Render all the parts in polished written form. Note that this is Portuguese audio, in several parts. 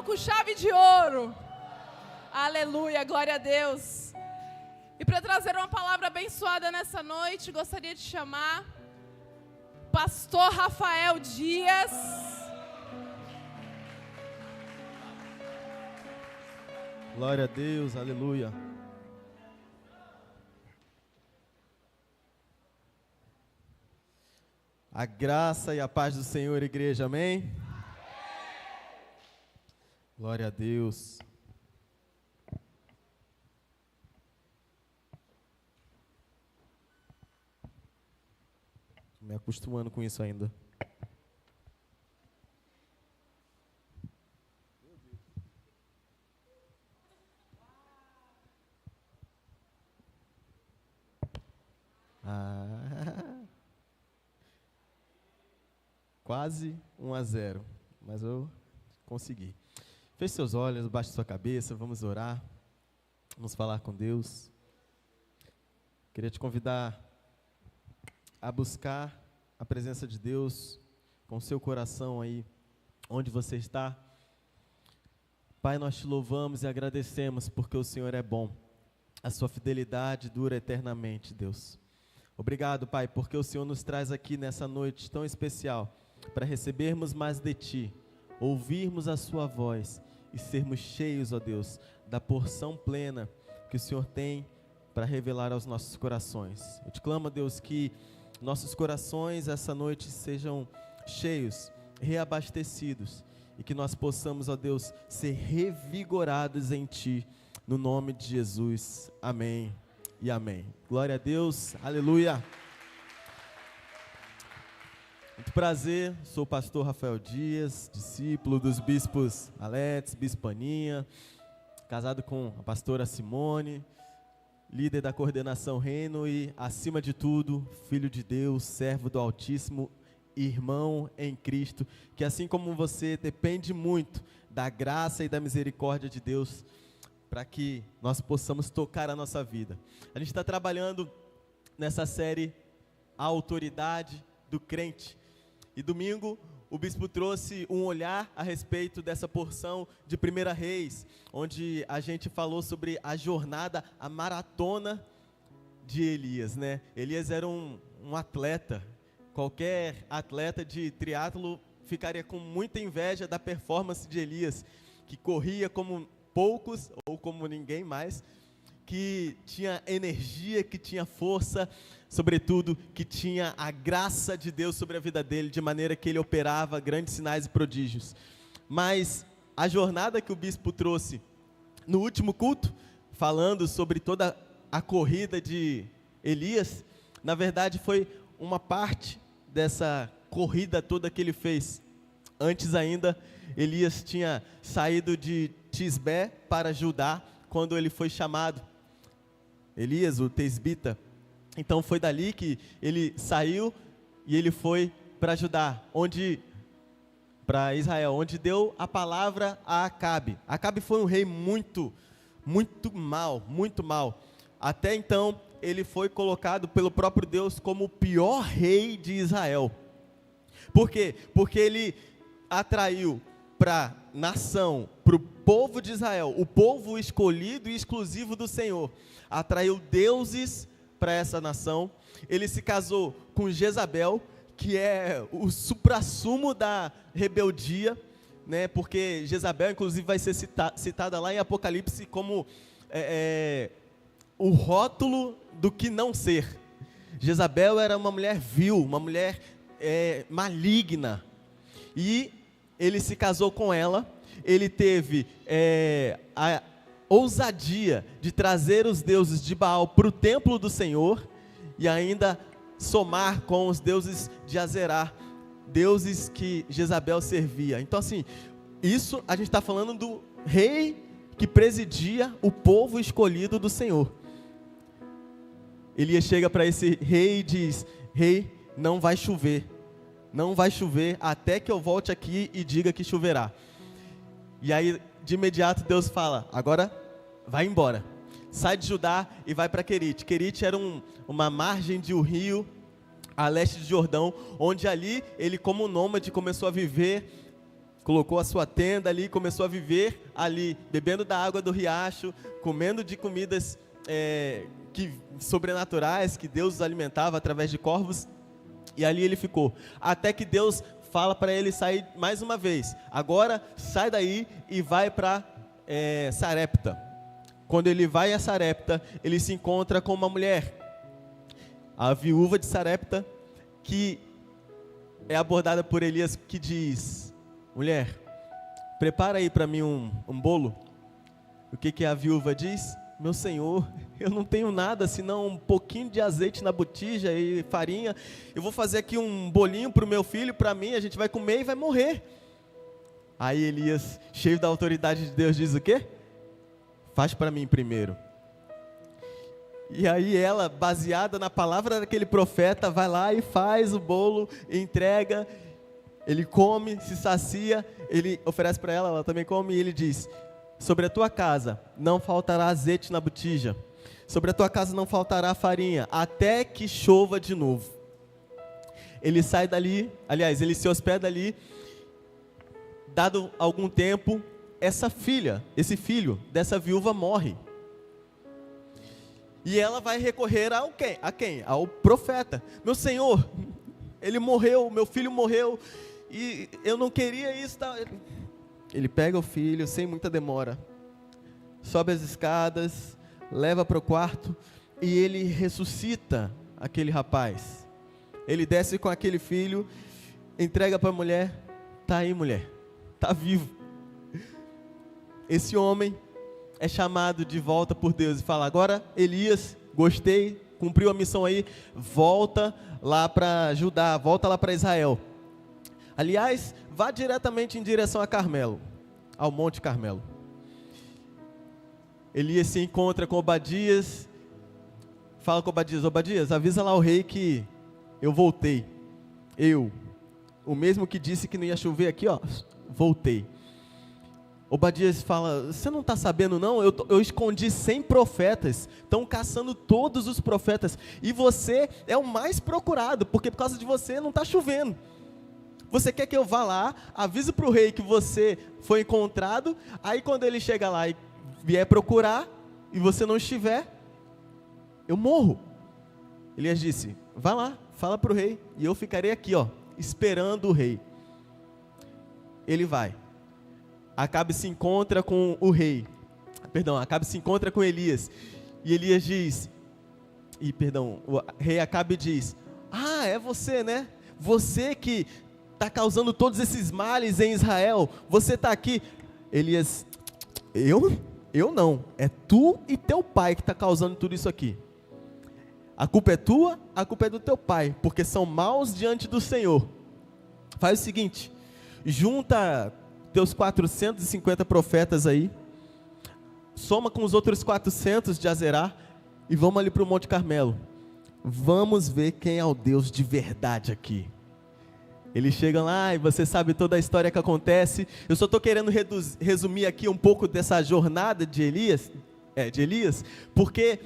com chave de ouro. Aleluia, glória a Deus. E para trazer uma palavra abençoada nessa noite, gostaria de chamar Pastor Rafael Dias. Glória a Deus, aleluia. A graça e a paz do Senhor, igreja, amém? Glória a Deus. Me acostumando com isso ainda. Quase 1-0, mas eu consegui. Feche seus olhos, baixe sua cabeça, vamos orar, vamos falar com Deus. Queria te convidar a buscar a presença de Deus com seu coração aí, onde você está. Pai, nós te louvamos e agradecemos porque o Senhor é bom. A sua fidelidade dura eternamente, Deus. Obrigado, Pai, porque o Senhor nos traz aqui nessa noite tão especial para recebermos mais de Ti, ouvirmos a Sua voz e sermos cheios, ó Deus, da porção plena que o Senhor tem para revelar aos nossos corações. Eu te clamo, Deus, que nossos corações essa noite sejam cheios, reabastecidos e que nós possamos, ó Deus, ser revigorados em Ti, no nome de Jesus. Amém e amém. Glória a Deus, aleluia. Muito prazer, sou o pastor Rafael Dias, discípulo dos bispos Alex, bispo Aninha, casado com a pastora Simone, líder da coordenação Reino e, acima de tudo, filho de Deus, servo do Altíssimo, irmão em Cristo, que assim como você depende muito da graça e da misericórdia de Deus para que nós possamos tocar a nossa vida. A gente está trabalhando nessa série A Autoridade do Crente. E domingo o bispo trouxe um olhar a respeito dessa porção de 1 Reis, onde a gente falou sobre a jornada, a maratona de Elias, né? Elias era um atleta. Qualquer atleta de triatlo ficaria com muita inveja da performance de Elias, que corria como poucos ou como ninguém mais, que tinha energia, que tinha força, sobretudo que tinha a graça de Deus sobre a vida dele, de maneira que ele operava grandes sinais e prodígios. Mas a jornada que o bispo trouxe no último culto, falando sobre toda a corrida de Elias, na verdade foi uma parte dessa corrida toda que ele fez. Antes ainda, Elias tinha saído de Tisbé para Judá, quando ele foi chamado. Elias, o Tesbita. Então foi dali que ele saiu e ele foi para Judá, para Israel, onde deu a palavra a Acabe. Acabe foi um rei muito mal. Até então ele foi colocado pelo próprio Deus como o pior rei de Israel. Por quê? Porque ele atraiu para a nação, para o povo de Israel, o povo escolhido e exclusivo do Senhor, atraiu deuses para essa nação. Ele se casou com Jezabel, que é o suprassumo da rebeldia, né? Porque Jezabel, inclusive, vai ser citada lá em Apocalipse como o rótulo do que não ser. Jezabel era uma mulher vil, uma mulher maligna, e ele se casou com ela. Ele teve a ousadia de trazer os deuses de Baal para o templo do Senhor e ainda somar com os deuses de Azerá, deuses que Jezabel servia. Então, assim, isso a gente está falando do rei que presidia o povo escolhido do Senhor. Elias chega para esse rei e diz: rei, não vai chover até que eu volte aqui e diga que choverá. E aí, de imediato, Deus fala: agora vai embora, sai de Judá e vai para Querite. Querite era uma margem de um rio a leste de Jordão, onde ali ele, como nômade, começou a viver colocou a sua tenda ali, começou a viver ali, bebendo da água do riacho, comendo de comidas sobrenaturais, que Deus os alimentava através de corvos, e ali ele ficou, até que Deus fala para ele sair mais uma vez. Agora sai daí e vai para Sarepta. Quando ele vai a Sarepta, ele se encontra com uma mulher, a viúva de Sarepta, que é abordada por Elias, que diz: mulher, prepara aí para mim um bolo. O que a viúva diz? Meu senhor, eu não tenho nada senão um pouquinho de azeite na botija e farinha. Eu vou fazer aqui um bolinho para o meu filho, para mim, a gente vai comer e vai morrer. Aí Elias, cheio da autoridade de Deus, diz o quê? Faz para mim primeiro. E aí ela, baseada na palavra daquele profeta, vai lá e faz o bolo, entrega, ele come, se sacia, ele oferece para ela, ela também come, e ele diz: sobre a tua casa não faltará azeite na botija, sobre a tua casa não faltará farinha, até que chova de novo. Ele sai dali, aliás, ele se hospeda ali. Dado algum tempo, esse filho dessa viúva morre. E ela vai recorrer a quem? Ao profeta. Meu senhor, ele morreu, meu filho morreu, e eu não queria isso. Ele pega o filho, sem muita demora, sobe as escadas, leva para o quarto, e ele ressuscita aquele rapaz. Ele desce com aquele filho, entrega para a mulher: tá aí, mulher, tá vivo. Esse homem é chamado de volta por Deus e fala: agora Elias, gostei, cumpriu a missão aí, volta lá para Judá, volta lá para Israel. Aliás, vá diretamente em direção a Carmelo, ao Monte Carmelo. Elias se encontra com Obadias, fala com Obadias: Obadias, avisa lá o rei que eu voltei. O mesmo que disse que não ia chover aqui, ó, voltei. Obadias fala: você não está sabendo não? Eu escondi 100 profetas, estão caçando todos os profetas, e você é o mais procurado, porque por causa de você não está chovendo. Você quer que eu vá lá, avise para o rei que você foi encontrado, aí quando ele chega lá e vier procurar, e você não estiver, eu morro. Elias disse: vá lá, fala para o rei, e eu ficarei aqui, ó, esperando o rei. Ele vai. Acabe se encontra com o rei, Acabe se encontra com Elias, e Elias diz, o rei Acabe diz: ah, é você, né? Você que está causando todos esses males em Israel, você está aqui. Elias: eu não, é tu e teu pai que está causando tudo isso aqui. A culpa é tua, a culpa é do teu pai, porque são maus diante do Senhor. Faz o seguinte, junta teus 450 profetas aí, soma com os outros 400 de Azerá, e vamos ali para o Monte Carmelo. Vamos ver quem é o Deus de verdade aqui. Eles chegam lá e você sabe toda a história que acontece. Eu só estou querendo resumir aqui um pouco dessa jornada de Elias, porque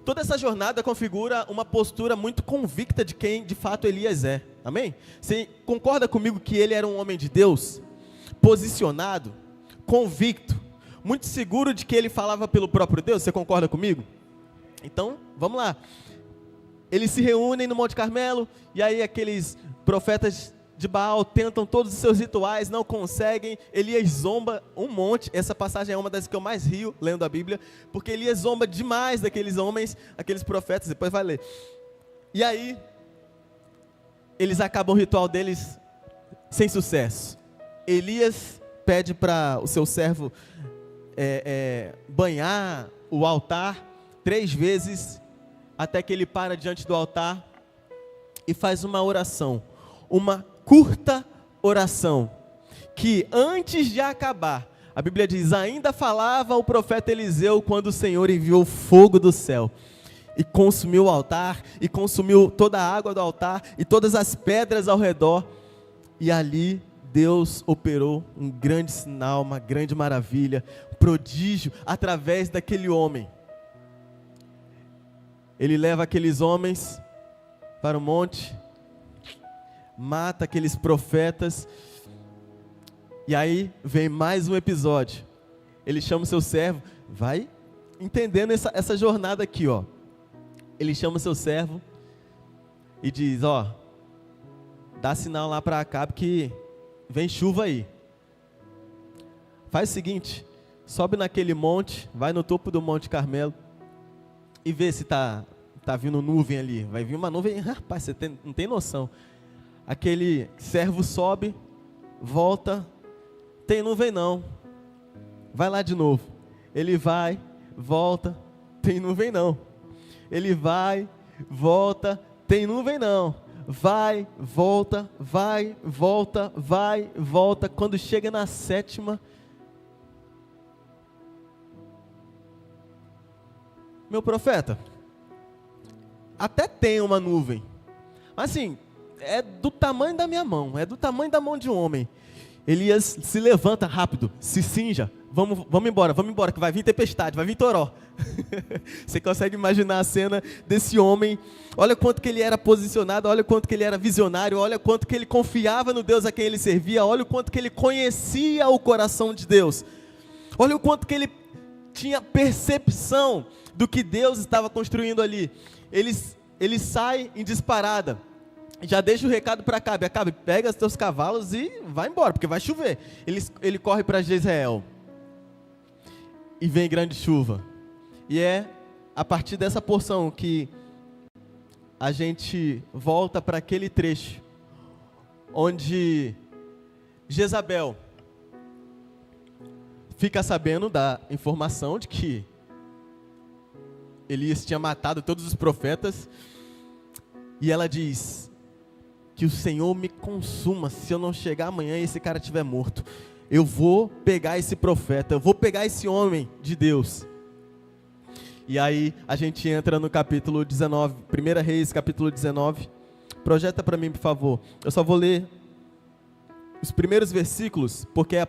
toda essa jornada configura uma postura muito convicta de quem de fato Elias é. Amém? Você concorda comigo que ele era um homem de Deus? Posicionado, convicto, muito seguro de que ele falava pelo próprio Deus. Você concorda comigo? Então, vamos lá. Eles se reúnem no Monte Carmelo, e aí aqueles profetas de Baal tentam todos os seus rituais, não conseguem. Elias zomba um monte. Essa passagem é uma das que eu mais rio lendo a Bíblia, porque Elias zomba demais daqueles homens, aqueles profetas. Depois vai ler. E aí eles acabam o ritual deles sem sucesso. Elias pede para o seu servo banhar o altar 3 vezes, até que ele para diante do altar e faz uma oração, uma curta oração, que antes de acabar, a Bíblia diz: ainda falava o profeta Eliseu quando o Senhor enviou fogo do céu e consumiu o altar, e consumiu toda a água do altar e todas as pedras ao redor, e ali Deus operou um grande sinal, uma grande maravilha, um prodígio através daquele homem. Ele leva aqueles homens para o monte, mata aqueles profetas, E aí vem mais um episódio. Ele chama o seu servo, vai entendendo essa jornada aqui, ó. Ele chama o seu servo e diz, ó, dá sinal lá para Acabe que vem chuva aí. Faz o seguinte, sobe naquele monte, vai no topo do Monte Carmelo e vê se tá vindo nuvem ali. Vai vir uma nuvem, rapaz, você não tem noção. Aquele servo sobe, volta, tem nuvem não. Vai lá de novo. Ele vai, volta, tem nuvem não. Ele vai, volta, tem nuvem não. Vai, volta, vai, volta, vai, volta. Quando chega na 7ª, meu profeta, até tem uma nuvem, mas assim, é do tamanho da minha mão, é do tamanho da mão de um homem. Elias se levanta rápido, se cinja, vamos embora, que vai vir tempestade, vai vir toró. Você consegue imaginar a cena desse homem? Olha quanto que ele era posicionado, olha quanto que ele era visionário, olha quanto que ele confiava no Deus a quem ele servia, olha o quanto que ele conhecia o coração de Deus, olha o quanto que ele tinha percepção do que Deus estava construindo ali. Ele sai em disparada, já deixa o recado para Acabe, Acabe, pega os teus cavalos e vai embora, porque vai chover. Ele corre para Jezreel, e vem grande chuva, e é a partir dessa porção que a gente volta para aquele trecho, onde Jezabel fica sabendo da informação de que Elias tinha matado todos os profetas, e ela diz, que o Senhor me consuma se eu não chegar amanhã e esse cara estiver morto. Eu vou pegar esse profeta, eu vou pegar esse homem de Deus. E aí a gente entra no capítulo 19, 1 Reis, capítulo 19. Projeta para mim, por favor. Eu só vou ler os primeiros versículos, porque é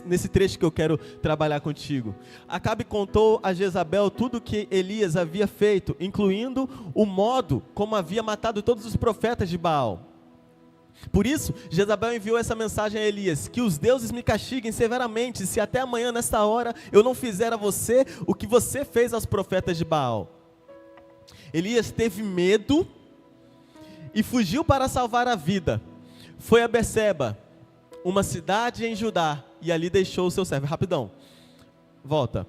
nesse trecho que eu quero trabalhar contigo. Acabe contou a Jezabel tudo o que Elias havia feito, incluindo o modo como havia matado todos os profetas de Baal. Por isso, Jezabel enviou essa mensagem a Elias: que os deuses me castiguem severamente, se até amanhã nesta hora eu não fizer a você o que você fez aos profetas de Baal. Elias teve medo e fugiu para salvar a vida. Foi a Berseba, uma cidade em Judá, e ali deixou o seu servo. Rapidão, volta.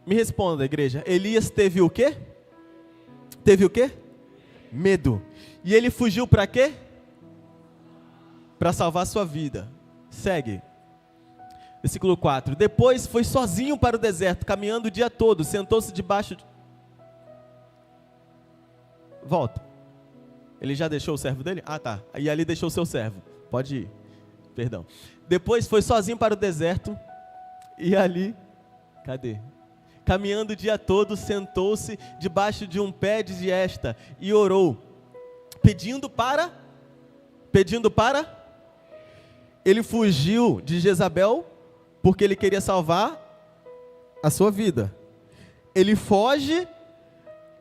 Me responda, igreja. Elias teve o quê? Teve o quê? Medo. E ele fugiu para quê? Para salvar sua vida. Segue. Versículo 4. Depois foi sozinho para o deserto, caminhando o dia todo, sentou-se debaixo de... Volta. Ele já deixou o servo dele? Ah, tá. E ali deixou o seu servo. Pode ir. Perdão. Depois foi sozinho para o deserto. E ali... Cadê? Caminhando o dia todo, sentou-se debaixo de um pé de giesta e orou. Pedindo para... Ele fugiu de Jezabel porque ele queria salvar a sua vida. Ele foge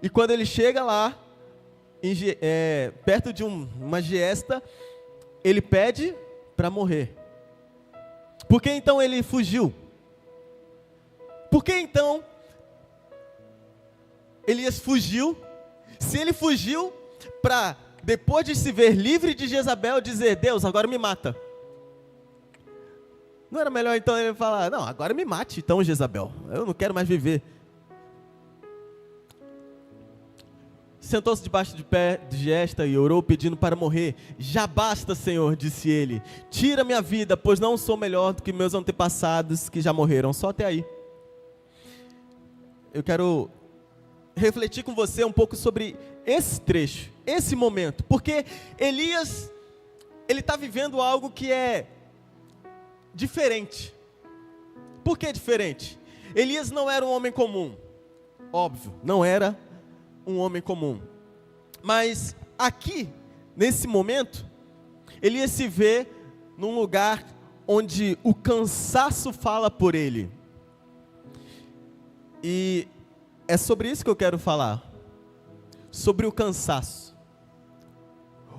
e quando ele chega lá, perto de uma giesta, ele pede para morrer. Por que então ele fugiu? Por que então Elias fugiu? Se ele fugiu para, depois de se ver livre de Jezabel, dizer: Deus, agora me mata. Não era melhor então ele falar: não, agora me mate então, Jezabel, eu não quero mais viver. Sentou-se debaixo de pé de giesta e orou pedindo para morrer. Já basta, Senhor, disse ele. Tira minha vida, pois não sou melhor do que meus antepassados que já morreram. Só até aí. Eu quero refletir com você um pouco sobre esse trecho, esse momento. Porque Elias, ele está vivendo algo que é diferente. Por que diferente? Elias não era um homem comum. Óbvio, não era um homem comum. Mas aqui, nesse momento, Elias se vê num lugar onde o cansaço fala por ele. E é sobre isso que eu quero falar. Sobre o cansaço.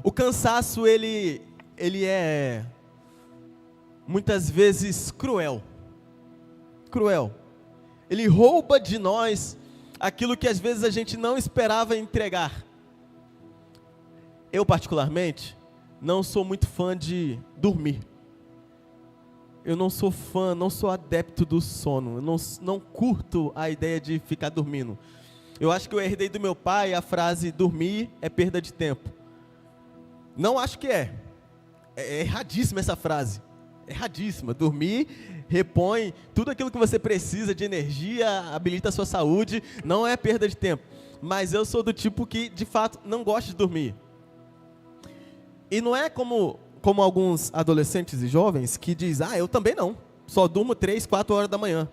O cansaço, ele é muitas vezes cruel. Cruel. Ele rouba de nós aquilo que às vezes a gente não esperava entregar. Eu, particularmente, não sou muito fã de dormir. Eu não sou fã, não sou adepto do sono. Eu não curto a ideia de ficar dormindo. Eu acho que eu herdei do meu pai a frase: dormir é perda de tempo. Não acho que é. É erradíssima essa frase. Erradíssima. Dormir repõe tudo aquilo que você precisa de energia, habilita a sua saúde, não é perda de tempo. Mas eu sou do tipo que, de fato, não gosta de dormir. E não é como alguns adolescentes e jovens que dizem: eu também não, só durmo 3, 4 horas da manhã.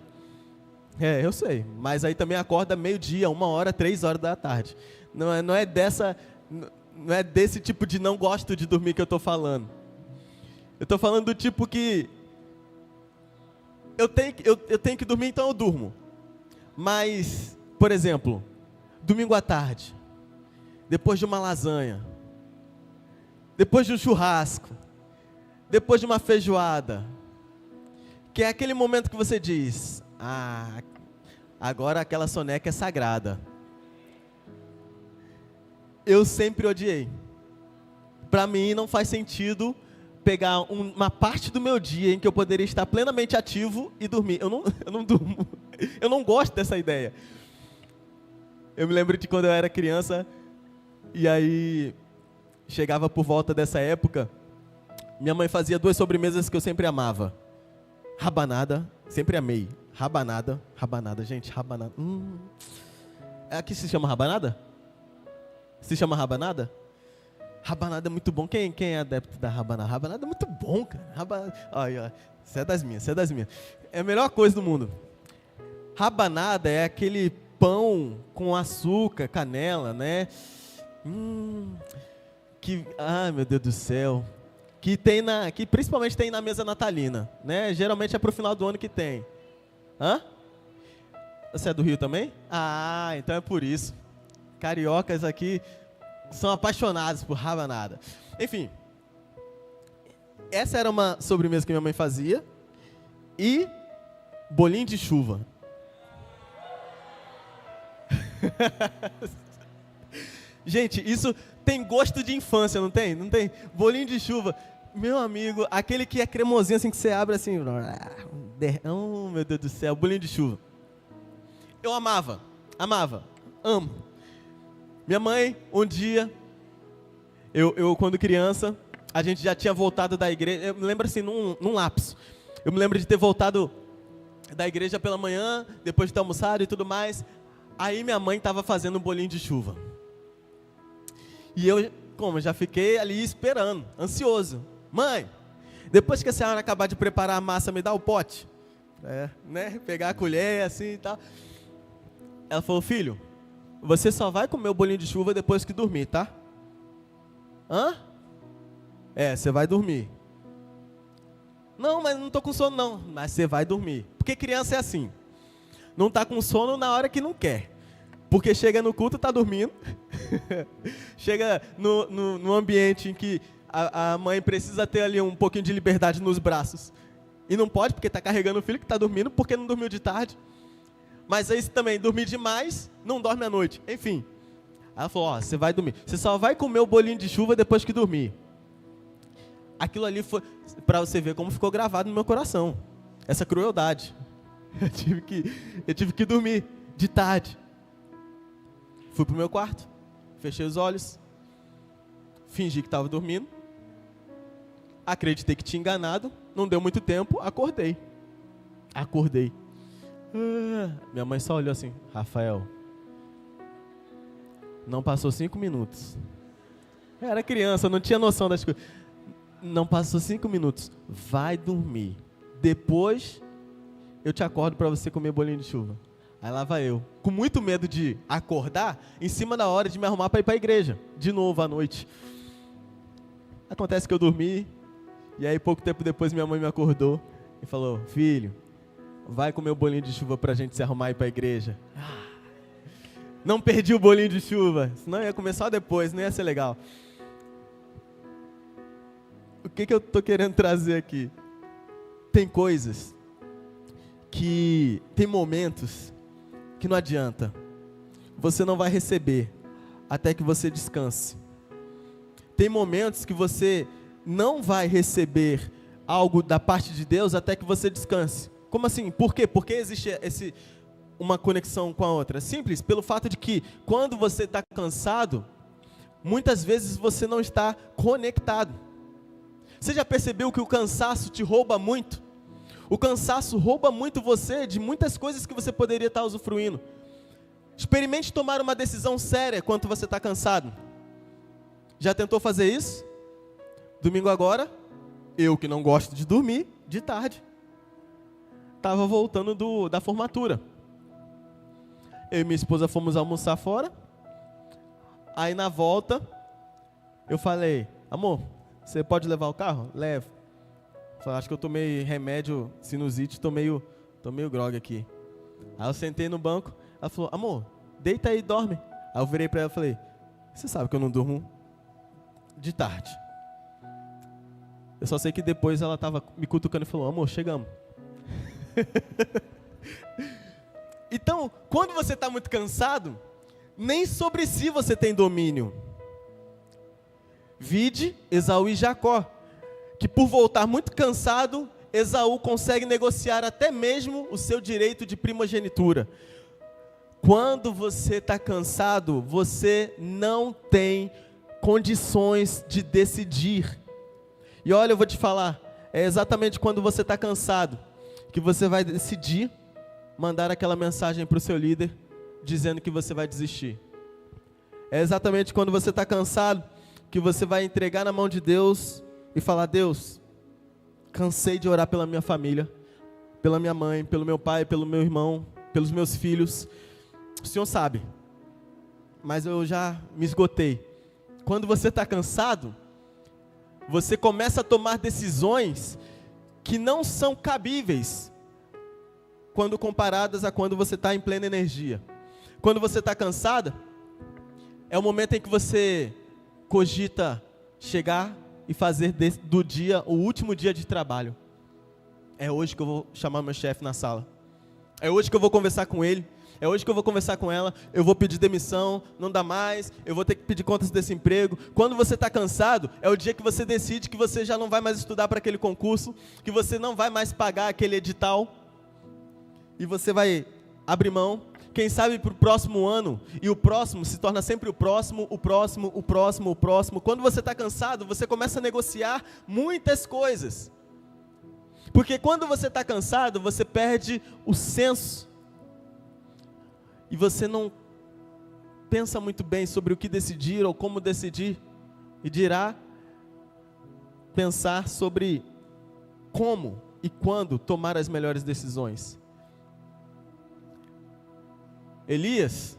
Eu sei, mas aí também acorda meio-dia, 1 hora, 3 horas da tarde. Não é desse tipo de não gosto de dormir que eu estou falando. Eu estou falando do tipo que eu tenho que dormir, então eu durmo. Mas, por exemplo, domingo à tarde, depois de uma lasanha, depois de um churrasco, depois de uma feijoada, que é aquele momento que você diz: agora aquela soneca é sagrada. Eu sempre odiei. Para mim não faz sentido pegar uma parte do meu dia em que eu poderia estar plenamente ativo e dormir. Eu não durmo. Eu não gosto dessa ideia. Eu me lembro de quando eu era criança, e aí chegava por volta dessa época, minha mãe fazia 2 sobremesas que eu sempre amava. Rabanada, sempre amei. Rabanada, gente, rabanada. Aqui se chama rabanada? Se chama rabanada? Rabanada é muito bom. Quem é adepto da rabanada? Rabanada é muito bom, cara. Olha, isso é das minhas. É a melhor coisa do mundo. Rabanada é aquele pão com açúcar, canela, né? Meu Deus do céu. Que principalmente tem na mesa natalina, né? Geralmente é pro final do ano que tem. Você é do Rio também? Então é por isso. Cariocas aqui são apaixonados por rabanada. Enfim, essa era uma sobremesa que minha mãe fazia. E bolinho de chuva. Gente, isso tem gosto de infância, não tem? Não tem? Bolinho de chuva. Meu amigo, aquele que é cremosinho assim, que você abre assim. Oh, meu Deus do céu, bolinho de chuva. Eu amava, amo. Minha mãe, um dia, eu quando criança, a gente já tinha voltado da igreja. Eu me lembro assim, num lapso. Eu me lembro de ter voltado da igreja pela manhã, depois de ter almoçado e tudo mais. Aí minha mãe estava fazendo um bolinho de chuva. E eu, já fiquei ali esperando, ansioso. Mãe, depois que a senhora acabar de preparar a massa, me dá o pote. Né? Pegar a colher assim e tal. Ela falou: filho, você só vai comer o bolinho de chuva depois que dormir, tá? Você vai dormir. Não, mas não tô com sono não. Mas você vai dormir. Porque criança é assim. Não tá com sono na hora que não quer. Porque chega no culto, tá dormindo. Chega no ambiente em que a mãe precisa ter ali um pouquinho de liberdade nos braços. E não pode, porque tá carregando o filho que tá dormindo, porque não dormiu de tarde. Mas aí também, dormir demais, não dorme à noite. Enfim. Ela falou: você vai dormir. Você só vai comer o bolinho de chuva depois que dormir. Aquilo ali foi para você ver como ficou gravado no meu coração. Essa crueldade. Eu tive que dormir de tarde. Fui pro meu quarto, fechei os olhos, fingi que estava dormindo, acreditei que tinha enganado, não deu muito tempo, acordei. Minha mãe só olhou assim: Rafael, não passou 5 minutos. Eu era criança, não tinha noção das coisas. Não passou 5 minutos, vai dormir. Depois eu te acordo para você comer bolinho de chuva. Aí lá vai eu, com muito medo de acordar, em cima da hora de me arrumar para ir para a igreja, de novo à noite. Acontece que eu dormi, e aí pouco tempo depois minha mãe me acordou e falou: filho, vai comer o bolinho de chuva para a gente se arrumar e ir para a igreja. Não perdi o bolinho de chuva, senão ia comer só depois, não ia ser legal. O que eu estou querendo trazer aqui? Tem coisas que, tem momentos que não adianta. Você não vai receber até que você descanse. Tem momentos que você não vai receber algo da parte de Deus até que você descanse. Como assim? Por quê? Porque existe uma conexão com a outra. Simples, pelo fato de que quando você está cansado, muitas vezes você não está conectado. Você já percebeu que o cansaço te rouba muito? O cansaço rouba muito você de muitas coisas que você poderia estar usufruindo. Experimente tomar uma decisão séria quando você está cansado. Já tentou fazer isso? Domingo agora, eu que não gosto de dormir, de tarde, estava voltando da formatura. Eu e minha esposa fomos almoçar fora. Aí na volta, eu falei, amor, você pode levar o carro? Levo. Falei, acho que eu tomei remédio, sinusite, tô meio grogue aqui. Aí eu sentei no banco, ela falou, amor, deita aí e dorme. Aí eu virei para ela e falei, você sabe que eu não durmo de tarde. Eu só sei que depois ela estava me cutucando e falou, amor, chegamos. Então, quando você está muito cansado, nem sobre si você tem domínio. Vide Esaú e Jacó, que por voltar muito cansado, Esaú consegue negociar até mesmo o seu direito de primogenitura. Quando você está cansado, você não tem condições de decidir. E olha, eu vou te falar, é exatamente quando você está cansado, que você vai decidir mandar aquela mensagem para o seu líder, dizendo que você vai desistir. É exatamente quando você está cansado, que você vai entregar na mão de Deus e falar, Deus, cansei de orar pela minha família, pela minha mãe, pelo meu pai, pelo meu irmão, pelos meus filhos. O Senhor sabe, mas eu já me esgotei. Quando você está cansado, você começa a tomar decisões que não são cabíveis quando comparadas a quando você está em plena energia. Quando você está cansada, é o momento em que você cogita chegar e fazer do dia o último dia de trabalho. É hoje que eu vou chamar meu chefe na sala. É hoje que eu vou conversar com ele. É hoje que eu vou conversar com ela, eu vou pedir demissão, não dá mais, eu vou ter que pedir contas desse emprego. Quando você está cansado, é o dia que você decide que você já não vai mais estudar para aquele concurso, que você não vai mais pagar aquele edital, e você vai abrir mão, quem sabe para o próximo ano, e o próximo se torna sempre o próximo, o próximo, o próximo, o próximo. Quando você está cansado, você começa a negociar muitas coisas, porque quando você está cansado, você perde o senso, e você não pensa muito bem sobre o que decidir ou como decidir, e dirá pensar sobre como e quando tomar as melhores decisões. Elias,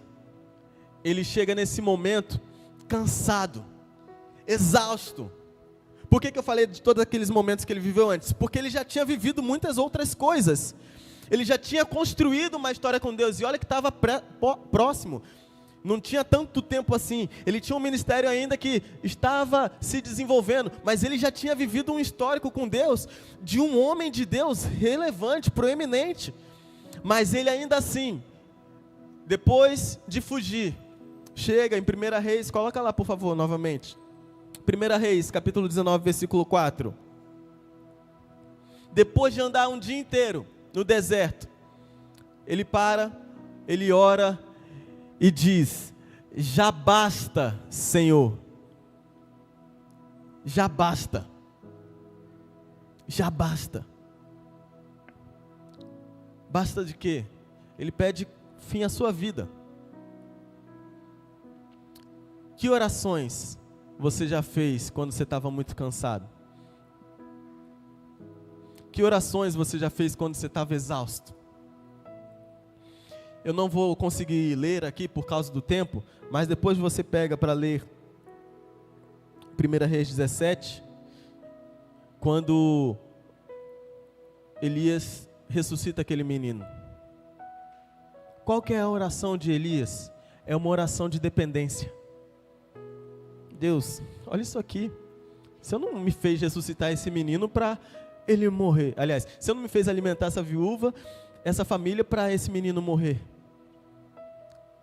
ele chega nesse momento cansado, exausto. Por que eu falei de todos aqueles momentos que ele viveu antes? Porque ele já tinha vivido muitas outras coisas. Ele já tinha construído uma história com Deus, e olha que estava próximo, não tinha tanto tempo assim, ele tinha um ministério ainda que estava se desenvolvendo, mas ele já tinha vivido um histórico com Deus, de um homem de Deus relevante, proeminente, mas ele ainda assim, depois de fugir, chega em 1 Reis, coloca lá por favor novamente, 1 Reis, capítulo 19, versículo 4, depois de andar um dia inteiro no deserto, ele para, ele ora e diz, já basta, Senhor, já basta, já basta. Basta de quê? Ele pede fim à sua vida. Que orações você já fez quando você estava muito cansado? Que orações você já fez quando você estava exausto? Eu não vou conseguir ler aqui por causa do tempo, mas depois você pega para ler 1 Reis 17, quando Elias ressuscita aquele menino. Qual que é a oração de Elias? É uma oração de dependência. Deus, olha isso aqui. Você não me fez ressuscitar esse menino para ele morrer. Aliás, você não me fez alimentar essa viúva, essa família, para esse menino morrer.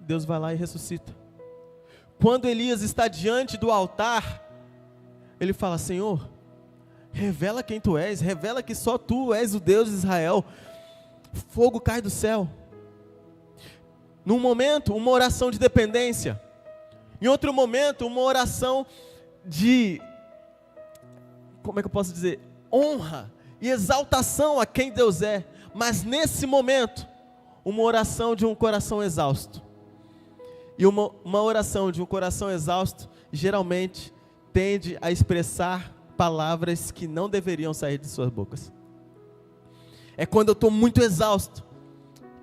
Deus vai lá e ressuscita. Quando Elias está diante do altar, ele fala: Senhor, revela quem tu és, revela que só tu és o Deus de Israel. Fogo cai do céu. Num momento, uma oração de dependência. Em outro momento, uma oração de, como é que eu posso dizer, honra e exaltação a quem Deus é. Mas nesse momento, uma oração de um coração exausto. E uma oração de um coração exausto, geralmente, tende a expressar palavras que não deveriam sair de suas bocas. É quando eu estou muito exausto,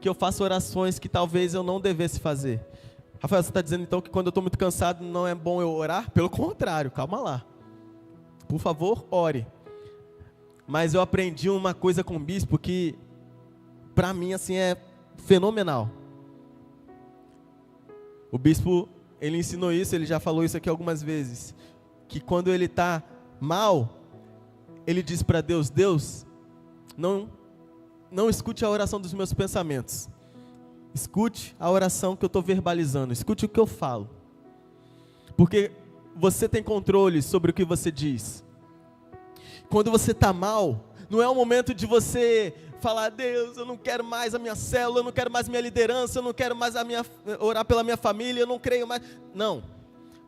que eu faço orações que talvez eu não devesse fazer. Rafael, você está dizendo então que quando eu estou muito cansado não é bom eu orar? Pelo contrário, calma lá. Por favor, ore. Mas eu aprendi uma coisa com o bispo que, para mim, assim, é fenomenal. O bispo, ele ensinou isso, ele já falou isso aqui algumas vezes, que quando ele está mal, ele diz para Deus: Deus, não escute a oração dos meus pensamentos, escute a oração que eu estou verbalizando, escute o que eu falo, porque você tem controle sobre o que você diz. Quando você está mal, não é o momento de você falar: Deus, eu não quero mais a minha célula, eu não quero mais minha liderança, eu não quero mais orar pela minha família, eu não creio mais. Não,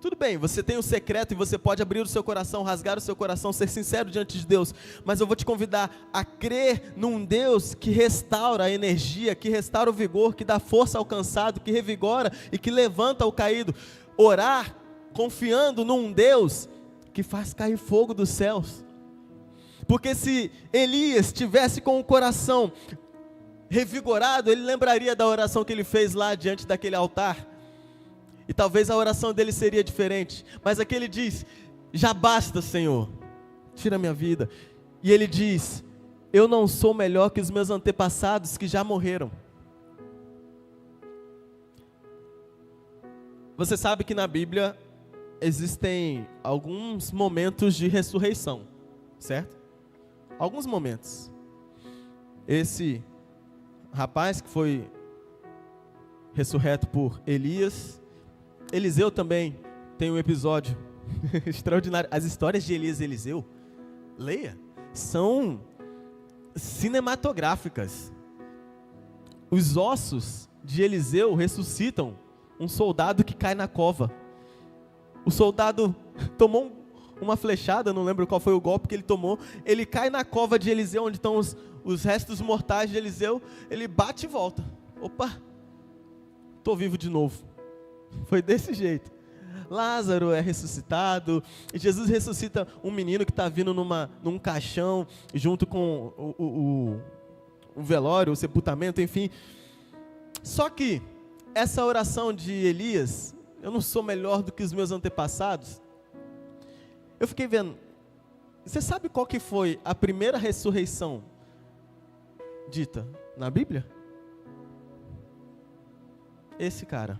tudo bem, você tem um secreto e você pode abrir o seu coração, rasgar o seu coração, ser sincero diante de Deus, mas eu vou te convidar a crer num Deus que restaura a energia, que restaura o vigor, que dá força ao cansado, que revigora e que levanta o caído. Orar confiando num Deus que faz cair fogo dos céus. Porque se Elias tivesse com o coração revigorado, ele lembraria da oração que ele fez lá diante daquele altar. E talvez a oração dele seria diferente. Mas aqui ele diz: já basta, Senhor, tira a minha vida. E ele diz: eu não sou melhor que os meus antepassados que já morreram. Você sabe que na Bíblia existem alguns momentos de ressurreição, certo? Alguns momentos. Esse rapaz que foi ressurreto por Elias, Eliseu também tem um episódio extraordinário. As histórias de Elias e Eliseu, leia, são cinematográficas. Os ossos de Eliseu ressuscitam um soldado que cai na cova. O soldado tomou uma flechada, não lembro qual foi o golpe que ele tomou, ele cai na cova de Eliseu, onde estão os restos mortais de Eliseu, ele bate e volta. Opa, estou vivo de novo. Foi desse jeito. Lázaro é ressuscitado, e Jesus ressuscita um menino que está vindo num caixão, junto com o velório, o sepultamento, enfim. Só que essa oração de Elias, eu não sou melhor do que os meus antepassados, eu fiquei vendo, você sabe qual que foi a primeira ressurreição dita na Bíblia? Esse cara,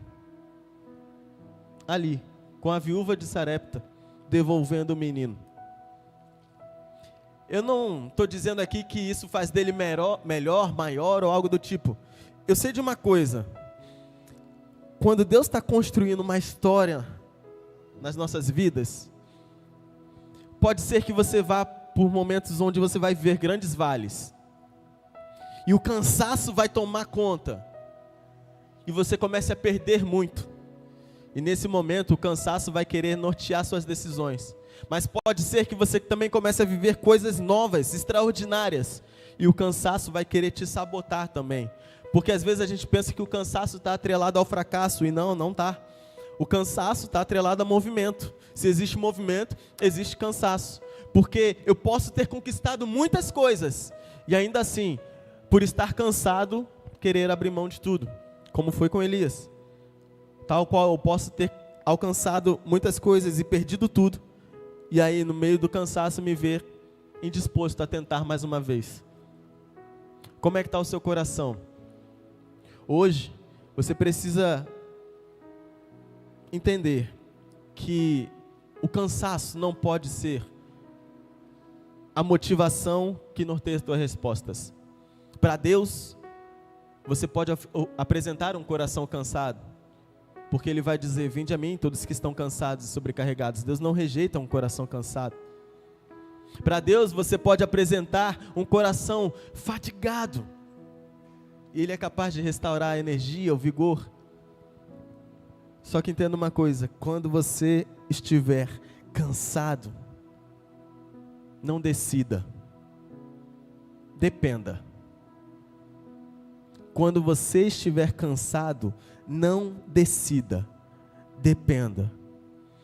ali, com a viúva de Sarepta, devolvendo o menino. Eu não estou dizendo aqui que isso faz dele melhor, maior ou algo do tipo. Eu sei de uma coisa, quando Deus está construindo uma história nas nossas vidas, pode ser que você vá por momentos onde você vai ver grandes vales, e o cansaço vai tomar conta, e você começa a perder muito, e nesse momento o cansaço vai querer nortear suas decisões, mas pode ser que você também comece a viver coisas novas, extraordinárias, e o cansaço vai querer te sabotar também, porque às vezes a gente pensa que o cansaço está atrelado ao fracasso, e não está. O cansaço está atrelado a movimento. Se existe movimento, existe cansaço. Porque eu posso ter conquistado muitas coisas, e ainda assim, por estar cansado, querer abrir mão de tudo, como foi com Elias. Tal qual eu posso ter alcançado muitas coisas e perdido tudo, e aí no meio do cansaço me ver indisposto a tentar mais uma vez. Como é que está o seu coração? Hoje, você precisa entender que o cansaço não pode ser a motivação que norteia as tuas respostas. Para Deus, você pode apresentar um coração cansado, porque Ele vai dizer: vinde a mim todos que estão cansados e sobrecarregados. Deus não rejeita um coração cansado. Para Deus, você pode apresentar um coração fatigado, e Ele é capaz de restaurar a energia, o vigor. Só que entenda uma coisa: quando você estiver cansado, não decida, dependa. Quando você estiver cansado, não decida, dependa.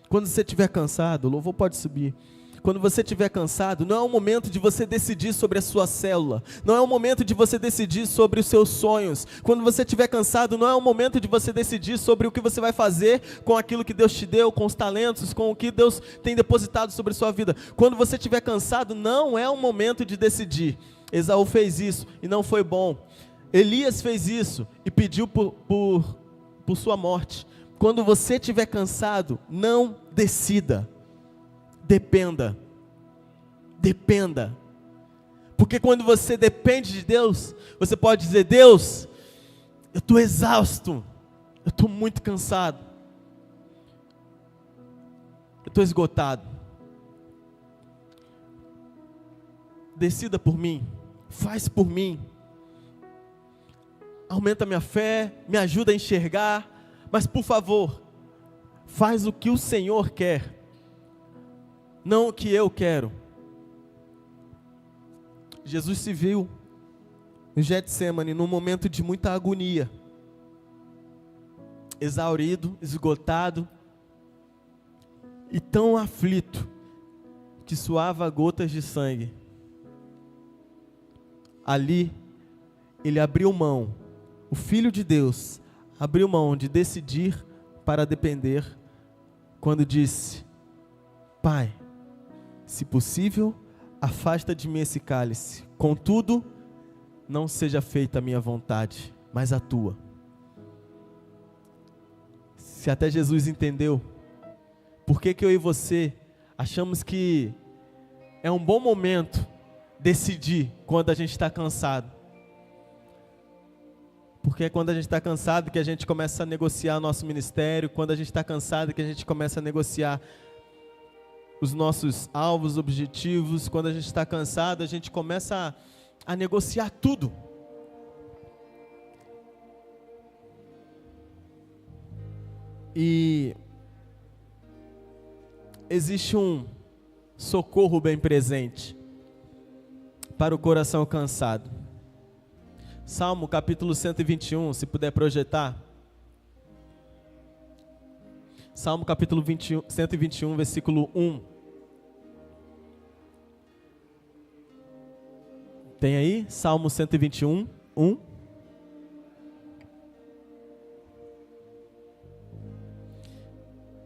Quando você estiver cansado, o louvor pode subir. Quando você estiver cansado, não é o momento de você decidir sobre a sua célula. Não é o momento de você decidir sobre os seus sonhos. Quando você estiver cansado, não é o momento de você decidir sobre o que você vai fazer com aquilo que Deus te deu, com os talentos, com o que Deus tem depositado sobre a sua vida. Quando você estiver cansado, não é o momento de decidir. Esaú fez isso e não foi bom. Elias fez isso e pediu por sua morte. Quando você estiver cansado, não decida. Dependa. Dependa. Porque quando você depende de Deus, você pode dizer: Deus, eu estou exausto, eu estou muito cansado, eu estou esgotado. Decida por mim, faz por mim. Aumenta minha fé, me ajuda a enxergar, mas por favor, faz o que o Senhor quer, não o que eu quero. Jesus se viu no Getsemane num momento de muita agonia, exaurido, esgotado e tão aflito que suava gotas de sangue. Ali ele abriu mão, o Filho de Deus abriu mão de decidir para depender, quando disse: Pai, se possível, afasta de mim esse cálice, contudo, não seja feita a minha vontade, mas a tua. Se até Jesus entendeu, por que eu e você achamos que é um bom momento decidir quando a gente está cansado? Porque é quando a gente está cansado que a gente começa a negociar nosso ministério, quando a gente está cansado que a gente começa a negociar os nossos alvos, objetivos. Quando a gente está cansado, a gente começa a negociar tudo. E existe um socorro bem presente para o coração cansado. Salmo capítulo 121, se puder projetar. Salmo capítulo 121, versículo 1. Tem aí? Salmo 121, 1.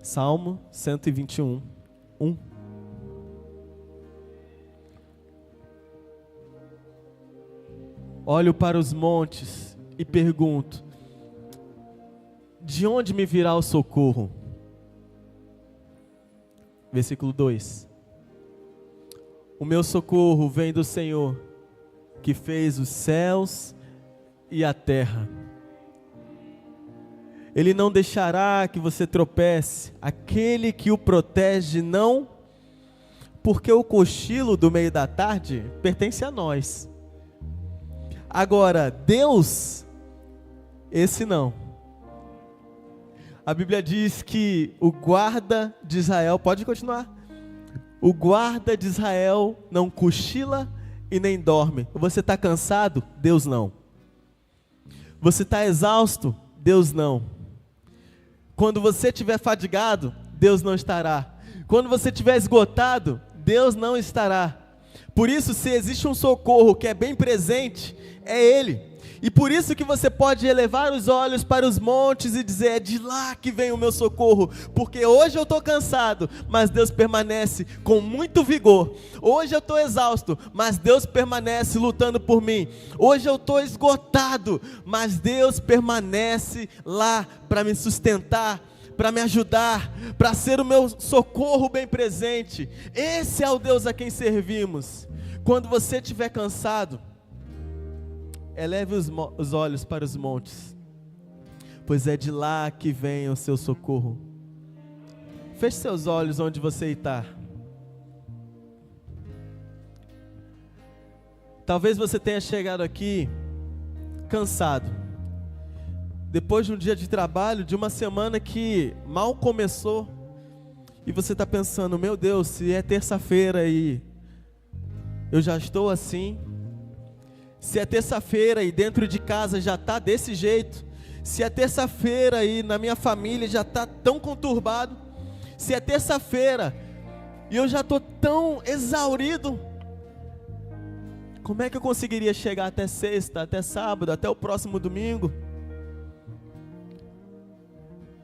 Salmo 121, 1. Olho para os montes e pergunto: de onde me virá o socorro? Versículo 2. O meu socorro vem do Senhor, que fez os céus e a terra. Ele não deixará que você tropece, aquele que o protege não, porque o cochilo do meio da tarde pertence a nós. Agora, Deus, esse não. A Bíblia diz que o guarda de Israel, pode continuar, o guarda de Israel não cochila e nem dorme. Você está cansado? Deus não. Você está exausto? Deus não. Quando você estiver fadigado, Deus não estará. Quando você estiver esgotado, Deus não estará. Por isso, se existe um socorro que é bem presente, é Ele. E por isso que você pode elevar os olhos para os montes e dizer: é de lá que vem o meu socorro, porque hoje eu estou cansado, mas Deus permanece com muito vigor. Hoje eu estou exausto, mas Deus permanece lutando por mim. Hoje eu estou esgotado, mas Deus permanece lá para me sustentar, para me ajudar, para ser o meu socorro bem presente. Esse é o Deus a quem servimos. Quando você estiver cansado, eleve os olhos para os montes, pois é de lá que vem o seu socorro. Feche seus olhos onde você está. Talvez você tenha chegado aqui cansado, depois de um dia de trabalho, de uma semana que mal começou, e você está pensando, meu Deus, se é terça-feira e eu já estou assim, se é terça-feira e dentro de casa já está desse jeito, se é terça-feira e na minha família já está tão conturbado, se é terça-feira e eu já estou tão exaurido, como é que eu conseguiria chegar até sexta, até sábado, até o próximo domingo?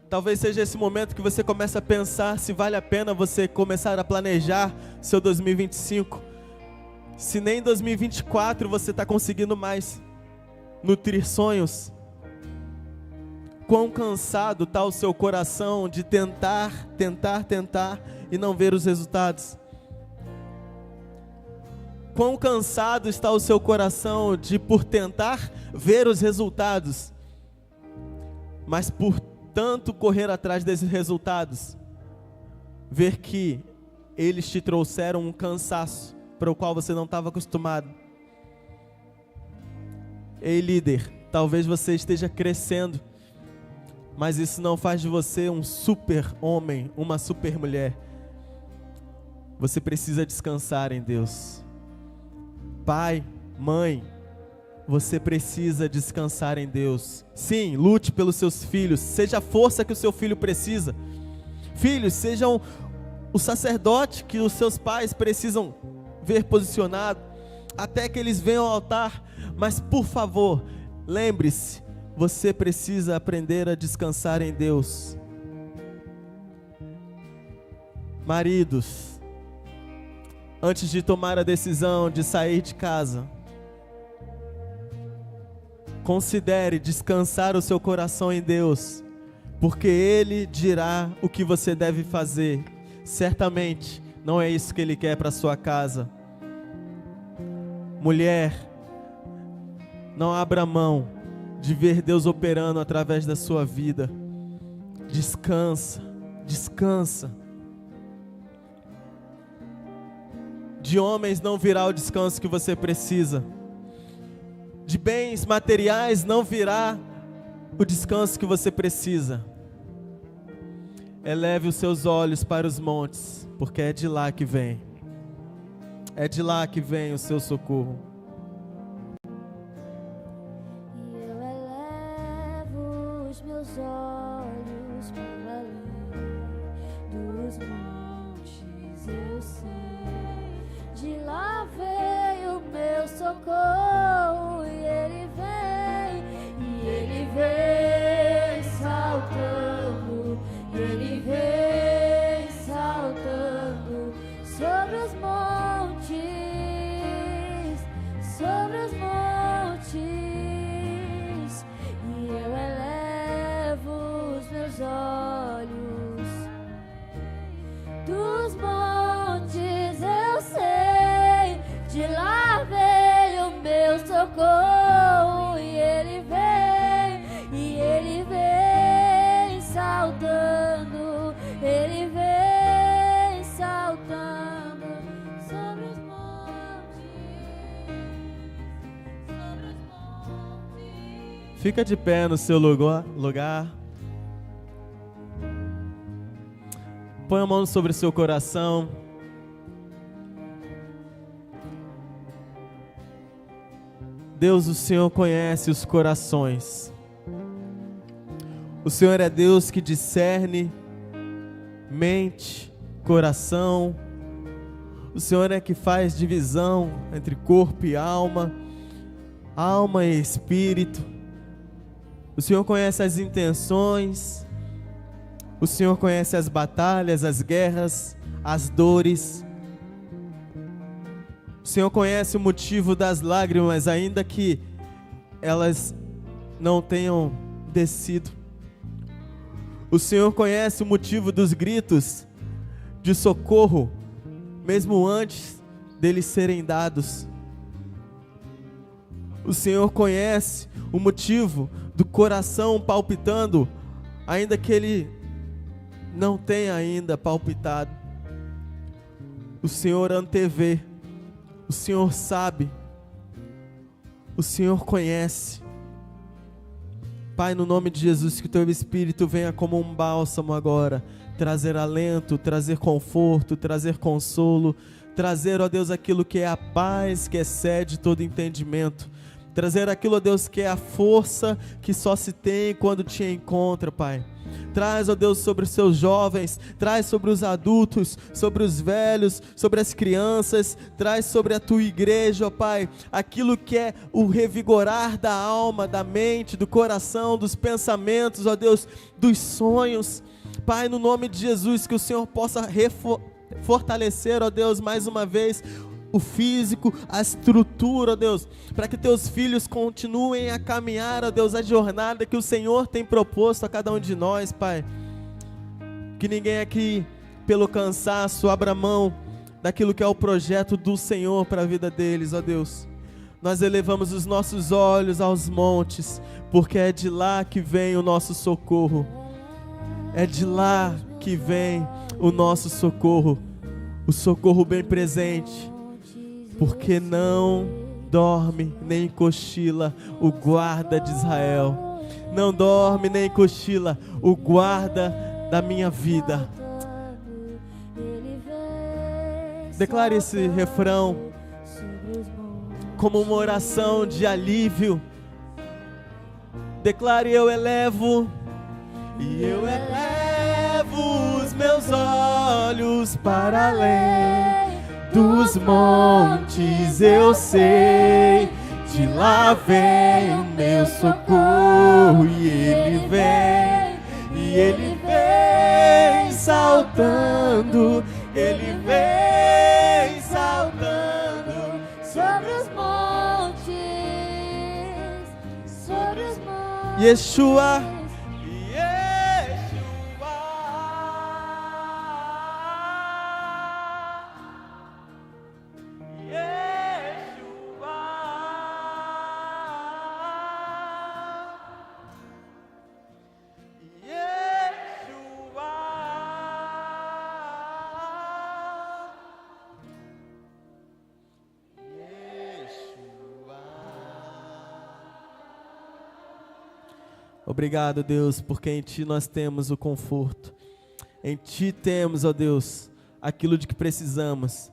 Talvez seja esse momento que você começa a pensar se vale a pena você começar a planejar seu 2025. Se nem em 2024 você está conseguindo mais nutrir sonhos. Quão cansado está o seu coração de tentar e não ver os resultados. Quão cansado está o seu coração de por tentar ver os resultados, mas por tanto correr atrás desses resultados, ver que eles te trouxeram um cansaço para o qual você não estava acostumado. Ei, líder, talvez você esteja crescendo, mas isso não faz de você um super homem, uma super mulher. Você precisa descansar em Deus. Pai, mãe, você precisa descansar em Deus. Sim, lute pelos seus filhos, seja a força que o seu filho precisa. Filhos, sejam o sacerdote que os seus pais precisam ver posicionado, até que eles venham ao altar. Mas por favor, lembre-se, você precisa aprender a descansar em Deus. Maridos, antes de tomar a decisão de sair de casa, considere descansar o seu coração em Deus, porque Ele dirá o que você deve fazer. Certamente não é isso que Ele quer para sua casa. Mulher, não abra mão de ver Deus operando através da sua vida. Descansa, descansa. De homens não virá o descanso que você precisa. De bens materiais não virá o descanso que você precisa. Eleve os seus olhos para os montes, porque é de lá que vem. É de lá que vem o seu socorro. E eu elevo os meus olhos para além dos montes, eu sei. De lá veio o meu socorro, e ele vem saltando, ele vem saltando sobre os montes, sobre os montes. E eu elevo os meus olhos dos montes, eu sei. De lá veio o meu socorro, e ele vem saltando, ele vem saltando sobre os montes, sobre os montes. Fica de pé no seu lugar. Põe a mão sobre o seu coração. Deus, o Senhor conhece os corações. O Senhor é Deus que discerne mente, coração. O Senhor é que faz divisão entre corpo e alma, alma e espírito. O Senhor conhece as intenções. O Senhor conhece as batalhas, as guerras, as dores. O Senhor conhece o motivo das lágrimas, ainda que elas não tenham descido. O Senhor conhece o motivo dos gritos de socorro, mesmo antes deles serem dados. O Senhor conhece o motivo do coração palpitando, ainda que ele não tenha ainda palpitado. O Senhor antevê, o Senhor sabe, o Senhor conhece. Pai, no nome de Jesus, que o Teu Espírito venha como um bálsamo agora, trazer alento, trazer conforto, trazer consolo, trazer, ó Deus, aquilo que é a paz que excede todo entendimento, trazer aquilo, ó Deus, que é a força que só se tem quando te encontra, Pai. Traz, ó Deus, sobre os seus jovens, traz sobre os adultos, sobre os velhos, sobre as crianças, traz sobre a tua igreja, ó Pai, aquilo que é o revigorar da alma, da mente, do coração, dos pensamentos, ó Deus, dos sonhos. Pai, no nome de Jesus, que o Senhor possa fortalecer, ó Deus, mais uma vez, o físico, a estrutura, ó Deus, para que teus filhos continuem a caminhar, ó Deus, a jornada que o Senhor tem proposto a cada um de nós, Pai. Que ninguém aqui, pelo cansaço, abra mão daquilo que é o projeto do Senhor para a vida deles, ó Deus. Nós elevamos os nossos olhos aos montes, porque é de lá que vem o nosso socorro. É de lá que vem o nosso socorro, o socorro bem presente. Porque não dorme nem cochila o guarda de Israel. Não dorme nem cochila o guarda da minha vida. Declare esse refrão como uma oração de alívio. Declare: eu elevo, e eu elevo os meus olhos para além dos montes, eu sei, de lá vem o meu socorro, e ele vem saltando, ele vem saltando sobre os montes, sobre os montes. Yeshua. Obrigado, Deus, porque em Ti nós temos o conforto. Em Ti temos, ó Deus, aquilo de que precisamos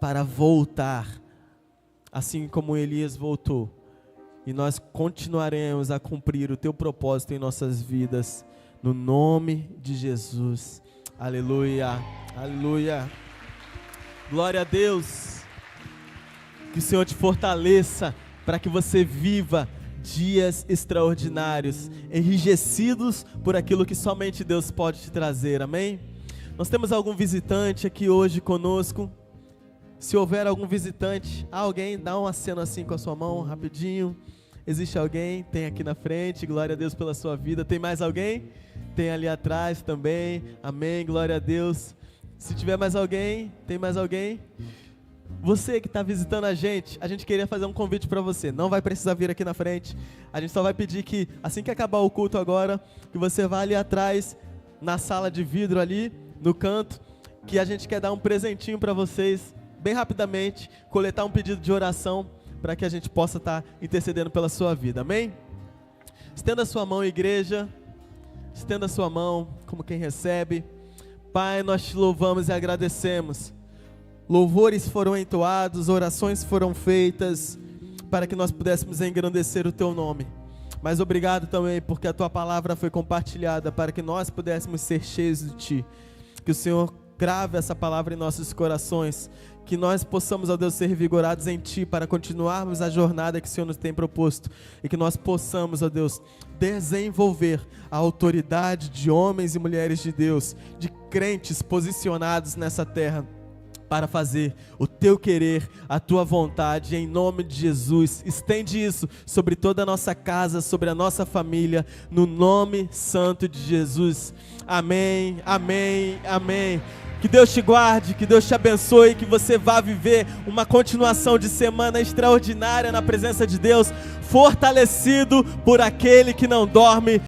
para voltar, assim como Elias voltou. E nós continuaremos a cumprir o Teu propósito em nossas vidas, no nome de Jesus. Aleluia, aleluia. Glória a Deus. Que o Senhor te fortaleça para que você viva dias extraordinários, enrijecidos por aquilo que somente Deus pode te trazer, amém? Nós temos algum visitante aqui hoje conosco? Se houver algum visitante, alguém, dá um aceno assim com a sua mão, rapidinho. Existe alguém? Tem aqui na frente, glória a Deus pela sua vida. Tem mais alguém? Tem ali atrás também, amém, glória a Deus. Se tiver mais alguém, tem mais alguém? Você que está visitando a gente queria fazer um convite para você. Não vai precisar vir aqui na frente. A gente só vai pedir que, assim que acabar o culto agora, que você vá ali atrás, na sala de vidro ali, no canto, que a gente quer dar um presentinho para vocês, bem rapidamente, coletar um pedido de oração, para que a gente possa estar intercedendo pela sua vida, amém? Estenda a sua mão, igreja. Estenda a sua mão, como quem recebe. Pai, nós te louvamos e agradecemos. Louvores foram entoados, orações foram feitas para que nós pudéssemos engrandecer o Teu nome. Mas obrigado também porque a Tua palavra foi compartilhada para que nós pudéssemos ser cheios de Ti. Que o Senhor grave essa palavra em nossos corações, que nós possamos, ó Deus, ser revigorados em Ti para continuarmos a jornada que o Senhor nos tem proposto, e que nós possamos, ó Deus, desenvolver a autoridade de homens e mulheres de Deus, de crentes posicionados nessa terra, para fazer o Teu querer, a Tua vontade, em nome de Jesus. Estende isso sobre toda a nossa casa, sobre a nossa família, no nome santo de Jesus. Amém, amém, amém. Que Deus te guarde, que Deus te abençoe, que você vá viver uma continuação de semana extraordinária na presença de Deus, fortalecido por aquele que não dorme